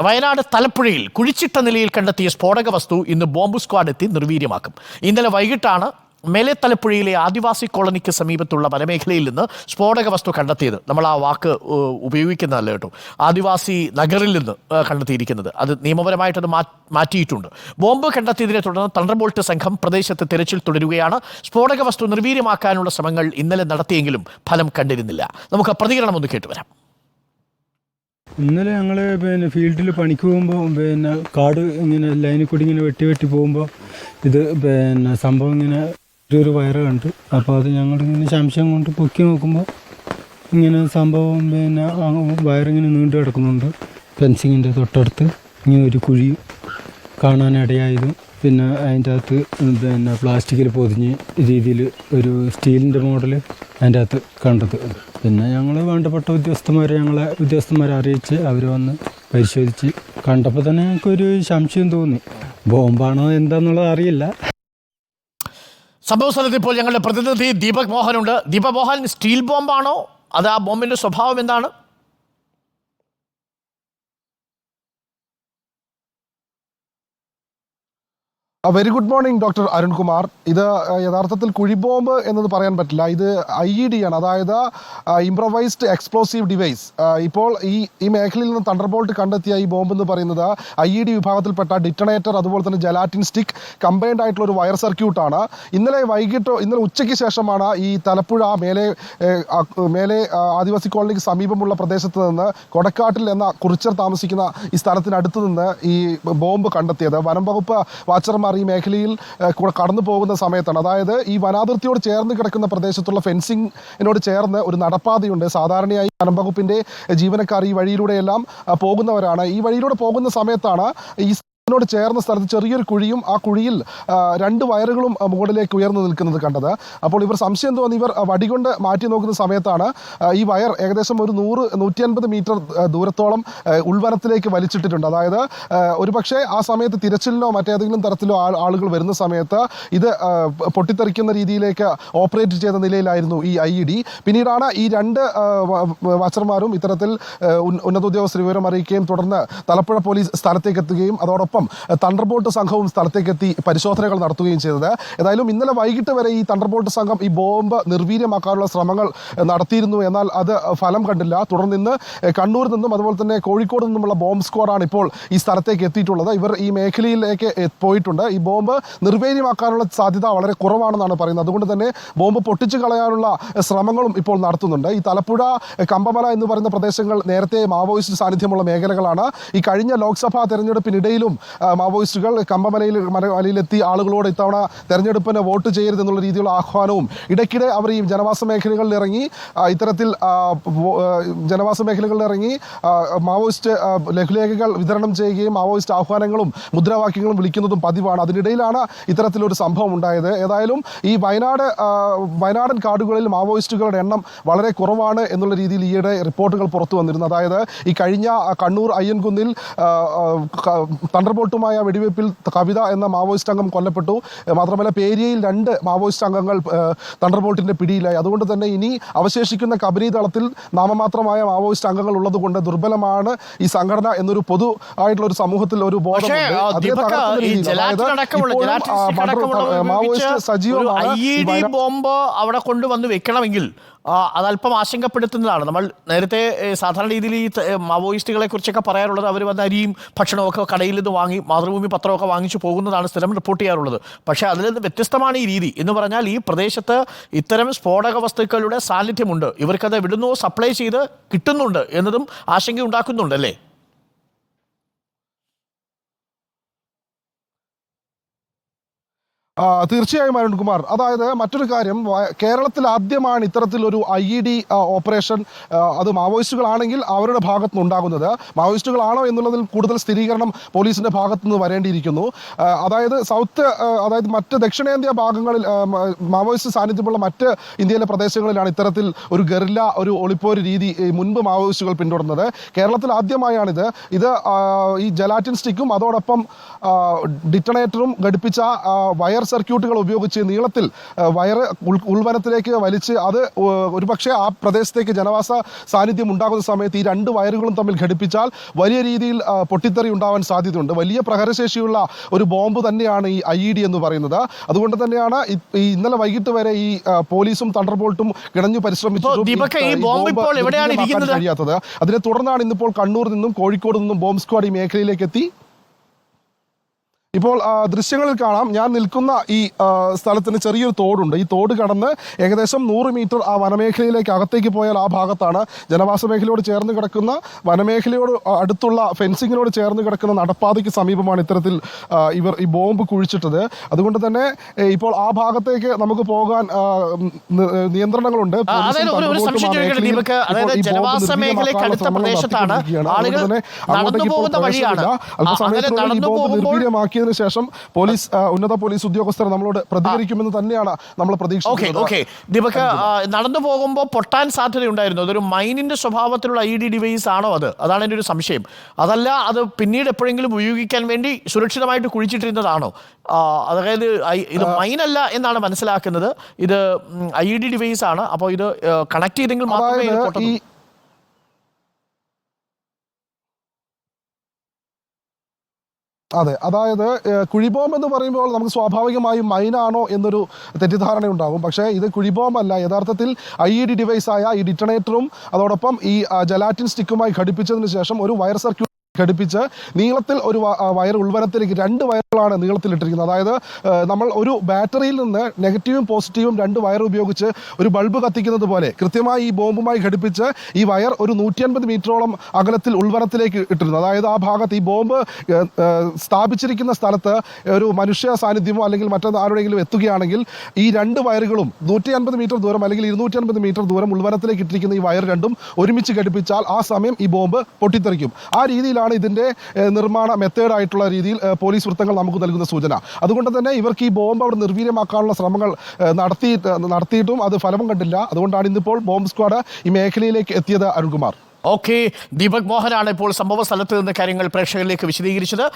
വയനാട് തലപ്പുഴയിൽ കുഴിച്ചിട്ട നിലയിൽ കണ്ടെത്തിയ സ്ഫോടക വസ്തു ഇന്ന് ബോംബ് സ്ക്വാഡ് എത്തി നിർവീര്യമാക്കും. ഇന്നലെ വൈകിട്ടാണ് മേലെ തലപ്പുഴയിലെ ആദിവാസി കോളനിക്ക് സമീപത്തുള്ള വനമേഖലയിൽ നിന്ന് സ്ഫോടക വസ്തു കണ്ടെത്തിയത്. നമ്മൾ ആ വാക്ക് ഉപയോഗിക്കുന്നതല്ല കേട്ടോ. ആദിവാസി നഗറിൽ നിന്ന് കണ്ടെത്തിയിരിക്കുന്നത് അത് നിയമപരമായിട്ടത് മാറ്റിയിട്ടുണ്ട്. ബോംബ് കണ്ടെത്തിയതിനെ തുടർന്ന് തണ്ടർബോൾട്ട് സംഘം പ്രദേശത്ത് തെരച്ചിൽ തുടരുകയാണ്. സ്ഫോടക വസ്തു നിർവീര്യമാക്കാനുള്ള ശ്രമങ്ങൾ ഇന്നലെ നടത്തിയെങ്കിലും ഫലം കണ്ടിരുന്നില്ല. നമുക്ക് പ്രതികരണം ഒന്ന് കേട്ടുവരാം. ഇന്നലെ ഞങ്ങൾ ഫീൽഡിൽ പണിക്ക് പോകുമ്പോൾ കാട് ഇങ്ങനെ ലൈനിൽ കൂടി ഇങ്ങനെ വെട്ടി പോകുമ്പോൾ ഇത് സംഭവം ഇങ്ങനെ ഒരു വയറ് കണ്ടു. അപ്പോൾ അത് ഞങ്ങളിങ്ങനെ സംശയം കൊണ്ട് പൊക്കി നോക്കുമ്പോൾ ഇങ്ങനെ സംഭവം വയറിങ്ങനെ നീണ്ടു കിടക്കുന്നുണ്ട്. ഫെൻസിങ്ങിൻ്റെ തൊട്ടടുത്ത് ഇങ്ങനെ ഒരു കുഴി കാണാനിടയായതും പിന്നെ അതിൻ്റെ അകത്ത് പ്ലാസ്റ്റിക്കിൽ പൊതിഞ്ഞ് രീതിയിൽ സ്റ്റീലിൻ്റെ മോഡൽ അതിൻ്റെ അകത്ത് കണ്ടത്. പിന്നെ ഞങ്ങൾ വേണ്ടപ്പെട്ട ഉദ്യോഗസ്ഥന്മാരെ അറിയിച്ച് അവർ വന്ന് പരിശോധിച്ച് കണ്ടപ്പോൾ തന്നെ ഞങ്ങൾക്കൊരു സംശയം തോന്നി. ബോംബാണോ എന്താണെന്നുള്ളത് അറിയില്ല. സംഭവ സ്ഥലത്ത് ഇപ്പോൾ ഞങ്ങളുടെ പ്രതിനിധി ദീപക് മോഹനുണ്ട്. ദീപക് മോഹൻ, സ്റ്റീൽ ബോംബാണോ? അത് ആ ബോംബിൻ്റെ സ്വഭാവം എന്താണ്? Very good morning doctor Arunkumar. ഇത് യഥാർത്ഥത്തിൽ കുഴിബോംബ് എന്നത് പറയാൻ പറ്റില്ല. ഇത് IED ആണ്, അതായത് ഇംപ്രൊവൈസ്ഡ് എക്സ്പ്ലോസീവ് ഡിവൈസ്. ഇപ്പോൾ ഈ മേഖലയിൽ നിന്ന് തണ്ടർബോൾട്ട് കണ്ടെത്തിയ ഈ ബോംബ് എന്ന് പറയുന്നത് IED വിഭാഗത്തിൽപ്പെട്ട ഡിറ്റണേറ്റർ, അതുപോലെ തന്നെ ജലാറ്റിൻ സ്റ്റിക്ക് കമ്പൈൻഡ് ആയിട്ടുള്ള ഒരു വയർ സർക്യൂട്ടാണ്. ഇന്നലെ ഉച്ചയ്ക്ക് ശേഷമാണ് ഈ തലപ്പുഴ മേലെ ആദിവാസി കോളനിക്ക് സമീപമുള്ള പ്രദേശത്ത് നിന്ന് കൊടക്കാട്ടിൽ എന്ന കുറിച്ചർ താമസിക്കുന്ന ഈ സ്ഥലത്തിനടുത്ത് നിന്ന് ഈ ബോംബ് കണ്ടെത്തിയത്. വനം വകുപ്പ് വാച്ചർമാർ ഈ മേഖലയിൽ കടന്നു പോകുന്ന സമയത്താണ്. അതായത് ഈ വനാതിർത്തിയോട് ചേർന്ന് കിടക്കുന്ന പ്രദേശത്തുള്ള ഫെൻസിങ്ങിനോട് ചേർന്ന് ഒരു നടപ്പാതയുണ്ട്. സാധാരണയായി വനം വകുപ്പിന്റെ ജീവനക്കാർ ഈ വഴിയിലൂടെയെല്ലാം പോകുന്നവരാണ്. ഈ വഴിയിലൂടെ പോകുന്ന സമയത്താണ് ഈ ോട് ചേർന്ന സ്ഥലത്ത് ചെറിയൊരു കുഴിയും ആ കുഴിയിൽ 2 വയറുകളും മുകളിലേക്ക് ഉയർന്നു നിൽക്കുന്നത് കണ്ടത്. അപ്പോൾ ഇവർ സംശയം തോന്നി ഇവർ വടികൊണ്ട് മാറ്റി നോക്കുന്ന സമയത്താണ് ഈ വയർ ഏകദേശം ഒരു 100-150 മീറ്റർ ദൂരത്തോളം ഉൾവനത്തിലേക്ക് വലിച്ചിട്ടിട്ടുണ്ട്. അതായത് ഒരുപക്ഷെ ആ സമയത്ത് തിരച്ചിലിനോ മറ്റേതെങ്കിലും തരത്തിലോ ആളുകൾ വരുന്ന സമയത്ത് ഇത് പൊട്ടിത്തെറിക്കുന്ന രീതിയിലേക്ക് ഓപ്പറേറ്റ് ചെയ്ത നിലയിലായിരുന്നു ഈ IED. പിന്നീടാണ് ഈ 2 വാച്ചർമാരും ഇത്തരത്തിൽ ഉന്നത ഉദ്യോഗസ്ഥർ വിവരം അറിയിക്കുകയും തുടർന്ന് തലപ്പുഴ പോലീസ് സ്ഥലത്തേക്ക് എത്തുകയും അതോടൊപ്പം തണ്ടർബോൾട്ട് സംഘവും സ്ഥലത്തേക്കെത്തി പരിശോധനകൾ നടത്തുകയും ചെയ്തത്. ഏതായാലും ഇന്നലെ വൈകിട്ട് വരെ ഈ തണ്ടർബോൾട്ട് സംഘം ഈ ബോംബ് നിർവീര്യമാക്കാനുള്ള ശ്രമങ്ങൾ നടത്തിയിരുന്നു. എന്നാൽ അത് ഫലം കണ്ടില്ല. തുടർന്ന് ഇന്ന് കണ്ണൂരിൽ നിന്നും അതുപോലെ തന്നെ കോഴിക്കോട് നിന്നുമുള്ള ബോംബ് സ്ക്വാഡാണ് ഇപ്പോൾ ഈ സ്ഥലത്തേക്ക് എത്തിയിട്ടുള്ളത്. ഇവർ ഈ മേഖലയിലേക്ക് പോയിട്ടുണ്ട്. ഈ ബോംബ് നിർവീര്യമാക്കാനുള്ള സാധ്യത വളരെ കുറവാണെന്നാണ് പറയുന്നത്. അതുകൊണ്ട് തന്നെ ബോംബ് പൊട്ടിച്ചു കളയാനുള്ള ശ്രമങ്ങളും ഇപ്പോൾ നടത്തുന്നുണ്ട്. ഈ തലപ്പുഴ, കമ്പമല എന്ന് പറയുന്ന പ്രദേശങ്ങൾ നേരത്തെ മാവോയിസ്റ്റ് സാന്നിധ്യമുള്ള മേഖലകളാണ്. ഈ കഴിഞ്ഞ ലോക്സഭാ തെരഞ്ഞെടുപ്പിനിടയിലും മാവോയിസ്റ്റുകൾ മലയിലെത്തി ആളുകളോട് ഇത്തവണ തെരഞ്ഞെടുപ്പിന് വോട്ട് ചെയ്യരുതെന്നുള്ള രീതിയിലുള്ള ആഹ്വാനവും ഇടയ്ക്കിടെ അവർ ഈ ജനവാസ മേഖലകളിൽ ഇറങ്ങി മാവോയിസ്റ്റ് ലഘുലേഖകൾ വിതരണം ചെയ്യുകയും മാവോയിസ്റ്റ് ആഹ്വാനങ്ങളും മുദ്രാവാക്യങ്ങളും വിളിക്കുന്നതും പതിവാണ്. അതിനിടയിലാണ് ഇത്തരത്തിലൊരു സംഭവം ഉണ്ടായത്. ഏതായാലും ഈ വയനാടൻ കാടുകളിൽ മാവോയിസ്റ്റുകളുടെ എണ്ണം വളരെ കുറവാണ് എന്നുള്ള രീതിയിൽ ഈയിടെ റിപ്പോർട്ടുകൾ പുറത്തു വന്നിരുന്നു. അതായത് ഈ കഴിഞ്ഞ കണ്ണൂർ അയ്യൻകുന്നിൽ തണ്ടർബോൾട്ടുമായ വെടിവയ്പിൽ കവിത എന്ന മാവോയിസ്റ്റ് അംഗം കൊല്ലപ്പെട്ടു. മാത്രമല്ല പേരിയയിൽ 2 മാവോയിസ്റ്റ് അംഗങ്ങൾ തണ്ടർബോൾട്ടിന്റെ പിടിയിലായി. അതുകൊണ്ട് തന്നെ ഇനി അവശേഷിക്കുന്ന കബനി ദളത്തിൽ നാമമാത്രമായ മാവോയിസ്റ്റ് അംഗങ്ങൾ ഉള്ളതുകൊണ്ട് ദുർബലമാണ് ഈ സംഘടന എന്നൊരു പൊതു ആയിട്ടുള്ള ഒരു സമൂഹത്തിൽ ഒരു ബോധമുണ്ട്. മാവോയിസ്റ്റ് സജീവമാണ്. ബോംബ് അവിടെ കൊണ്ടുവന്ന് വെക്കണമെങ്കിൽ അതല്പം ആശങ്കപ്പെടുത്തുന്നതാണ്. നമ്മൾ നേരത്തെ സാധാരണ രീതിയിൽ ഈ മാവോയിസ്റ്റുകളെ കുറിച്ചൊക്കെ പറയാറുള്ളത് അവർ വന്ന് അരിയും ഭക്ഷണമൊക്കെ കടയിൽ നിന്ന് വാങ്ങി മാതൃഭൂമി പത്രമൊക്കെ വാങ്ങിച്ചു പോകുന്നതാണ് സ്ഥിരം റിപ്പോർട്ട് ചെയ്യാറുള്ളത്. പക്ഷേ അതിൽ നിന്ന് വ്യത്യസ്തമാണ് ഈ രീതി എന്ന് പറഞ്ഞാൽ ഈ പ്രദേശത്ത് ഇത്തരം സ്ഫോടക വസ്തുക്കളുടെ സാന്നിധ്യമുണ്ട്. ഇവർക്കത് എവിടുന്നോ സപ്ലൈ ചെയ്ത് കിട്ടുന്നുണ്ട് എന്നതും ആശങ്ക ഉണ്ടാക്കുന്നുണ്ട് അല്ലേ? തീർച്ചയായും അരുൺകുമാർ. അതായത് മറ്റൊരു കാര്യം, കേരളത്തിൽ ആദ്യമാണ് ഇത്തരത്തിലൊരു IED ഓപ്പറേഷൻ അത് മാവോയിസ്റ്റുകളാണെങ്കിൽ അവരുടെ ഭാഗത്തുനിന്ന് ഉണ്ടാകുന്നത്. മാവോയിസ്റ്റുകളാണോ എന്നുള്ളതിൽ കൂടുതൽ സ്ഥിരീകരണം പോലീസിൻ്റെ ഭാഗത്തുനിന്ന് വരേണ്ടിയിരിക്കുന്നു. അതായത് മറ്റ് ദക്ഷിണേന്ത്യ ഭാഗങ്ങളിൽ മാവോയിസ്റ്റ് സാന്നിധ്യമുള്ള മറ്റ് ഇന്ത്യയിലെ പ്രദേശങ്ങളിലാണ് ഇത്തരത്തിൽ ഒരു ഗറില്ല, ഒരു ഒളിപ്പോര് രീതി മുൻപ് മാവോയിസ്റ്റുകൾ പിന്തുടർന്നത്. കേരളത്തിൽ ആദ്യമായാണിത്. ഇത് ഈ ജലാറ്റിൻ സ്റ്റിക്കും അതോടൊപ്പം ഡിറ്റണേറ്ററും ഘടിപ്പിച്ച വയർ സർക്യൂട്ടുകൾ ഉപയോഗിച്ച് നീളത്തിൽ വയർ ഉൾവനത്തിലേക്ക് വലിച്ച് അത് ഒരുപക്ഷെ ആ പ്രദേശത്തേക്ക് ജനവാസ സാന്നിധ്യം ഉണ്ടാകുന്ന സമയത്ത് ഈ രണ്ട് വയറുകളും തമ്മിൽ ഘടിപ്പിച്ചാൽ വലിയ രീതിയിൽ പൊട്ടിത്തെറി ഉണ്ടാവാൻ സാധ്യതയുണ്ട്. വലിയ പ്രഹരശേഷിയുള്ള ഒരു ബോംബ് തന്നെയാണ് ഈ IED എന്ന് പറയുന്നത്. അതുകൊണ്ട് തന്നെയാണ് ഇന്നലെ വൈകിട്ട് വരെ ഈ പോലീസും തണ്ടർബോൾട്ടും കിണഞ്ഞു പരിശ്രമിച്ചിട്ടും കഴിയാത്തത്. അതിനെ തുടർന്നാണ് ഇന്നിപ്പോൾ കണ്ണൂർ നിന്നും കോഴിക്കോട് നിന്നും ബോംബ് സ്ക്വാഡ് ഈ മേഖലയിലേക്ക് എത്തി. ഇപ്പോൾ ദൃശ്യങ്ങളിൽ കാണാം, ഞാൻ നിൽക്കുന്ന ഈ സ്ഥലത്തിന് ചെറിയൊരു തോടുണ്ട്. ഈ തോട് കടന്ന് ഏകദേശം 100 മീറ്റർ ആ വനമേഖലയിലേക്ക് അകത്തേക്ക് പോയാൽ ആ ഭാഗത്താണ് ജനവാസ മേഖലയോട് ചേർന്ന് കിടക്കുന്ന വനമേഖലയോട് അടുത്തുള്ള ഫെൻസിങ്ങിനോട് ചേർന്ന് കിടക്കുന്ന നടപ്പാതയ്ക്ക് സമീപമാണ് ഇത്തരത്തിൽ ഇവർ ഈ ബോംബ് കുഴിച്ചിട്ടത്. അതുകൊണ്ട് തന്നെ ഇപ്പോൾ ആ ഭാഗത്തേക്ക് നമുക്ക് പോകാൻ നിയന്ത്രണങ്ങളുണ്ട്. നിർവീര്യമാക്കിയ ശേഷം പോലീസ് ഉന്നത പോലീസ് ഉദ്യോഗസ്ഥർ നമ്മളോട് പ്രതികരിക്കുമെന്ന് തന്നെയാണ് നമ്മൾ പ്രതീക്ഷിക്കുന്നത്. ദീപക്, നടന്നു പോകുമ്പോൾ പൊട്ടാൻ സാധ്യതയുണ്ടായിരുന്നു. അതൊരു മൈനിന്റെ സ്വഭാവത്തിലുള്ള IED ഡിവൈസ് ആണോ? അതാണ് എൻ്റെ ഒരു സംശയം. അതല്ല, അത് പിന്നീട് എപ്പോഴെങ്കിലും ഉപയോഗിക്കാൻ വേണ്ടി സുരക്ഷിതമായിട്ട് കുഴിച്ചിട്ടിരുന്നതാണോ? അതായത് ഇത് മൈനല്ല എന്നാണ് മനസ്സിലാക്കുന്നത്. ഇത് IED ഡിവൈസ് ആണ്. അപ്പോൾ ഇത് കണക്ട് ചെയ്തെങ്കിൽ മാത്രമേ അതെ, അതായത് കുഴിബോംബ് എന്ന് പറയുമ്പോൾ നമുക്ക് സ്വാഭാവികമായും മൈനാണോ എന്നൊരു തെറ്റിദ്ധാരണ ഉണ്ടാകും. പക്ഷേ ഇത് കുഴിബോംബല്ല. യഥാർത്ഥത്തിൽ IED ഡിവൈസായ ഈ ഡിറ്റണേറ്ററും അതോടൊപ്പം ഈ ജലാറ്റിൻ സ്റ്റിക്കുമായി ഘടിപ്പിച്ചതിന് ശേഷം ഒരു വയർ സർക്യൂട്ട് ഘടിപ്പിച്ച് നീളത്തിൽ ഒരു വയർ ഉൾവനത്തിലേക്ക് 2 വയറുകളാണ് നീളത്തിലിട്ടിരിക്കുന്നത്. അതായത് നമ്മൾ ഒരു ബാറ്ററിയിൽ നിന്ന് നെഗറ്റീവും പോസിറ്റീവും 2 വയർ ഉപയോഗിച്ച് ഒരു ബൾബ് കത്തിക്കുന്നത് പോലെ കൃത്യമായി ഈ ബോംബുമായി ഘടിപ്പിച്ച് ഈ വയർ ഒരു 150 മീറ്ററോളം അകലത്തിൽ ഉൾവനത്തിലേക്ക് ഇട്ടിരുന്നു. അതായത് ആ ഭാഗത്ത് ഈ ബോംബ് സ്ഥാപിച്ചിരിക്കുന്ന സ്ഥലത്ത് ഒരു മനുഷ്യ സാന്നിധ്യമോ അല്ലെങ്കിൽ മറ്റൊരാരുടെയെങ്കിലും എത്തുകയാണെങ്കിൽ ഈ 2 വയറുകളും 150 മീറ്റർ ദൂരം അല്ലെങ്കിൽ 250 മീറ്റർ ദൂരം ഉൾവനത്തിലേക്ക് ഇട്ടിരിക്കുന്ന ഈ വയർ രണ്ടും ഒരുമിച്ച് ഘടിപ്പിച്ചാൽ ആ സമയം ഈ ബോംബ് പൊട്ടിത്തെറിക്കും. ആ രീതിയിലാണ് ഇതിന്റെ നിർമ്മാണ മെത്തേഡായിട്ടുള്ള രീതിയിൽ പോലീസ് വൃത്തങ്ങൾ നമുക്ക് നൽകുന്ന സൂചന. അതുകൊണ്ട് തന്നെ ഇവർക്ക് ഈ ബോംബ് അവിടെ നിർവീര്യമാക്കാനുള്ള ശ്രമങ്ങൾ നടത്തിയിട്ടും അത് ഫലം കണ്ടില്ല. അതുകൊണ്ടാണ് ഇന്നിപ്പോൾ ബോംബ് സ്ക്വാഡ് ഈ മേഖലയിലേക്ക് എത്തിയത്. അരുൺകുമാർ. ദീപക് മോഹനാണ് ഇപ്പോൾ സംഭവ സ്ഥലത്ത് നിന്ന് കാര്യങ്ങൾ പ്രേക്ഷകരിലേക്ക് വിശദീകരിച്ചത്.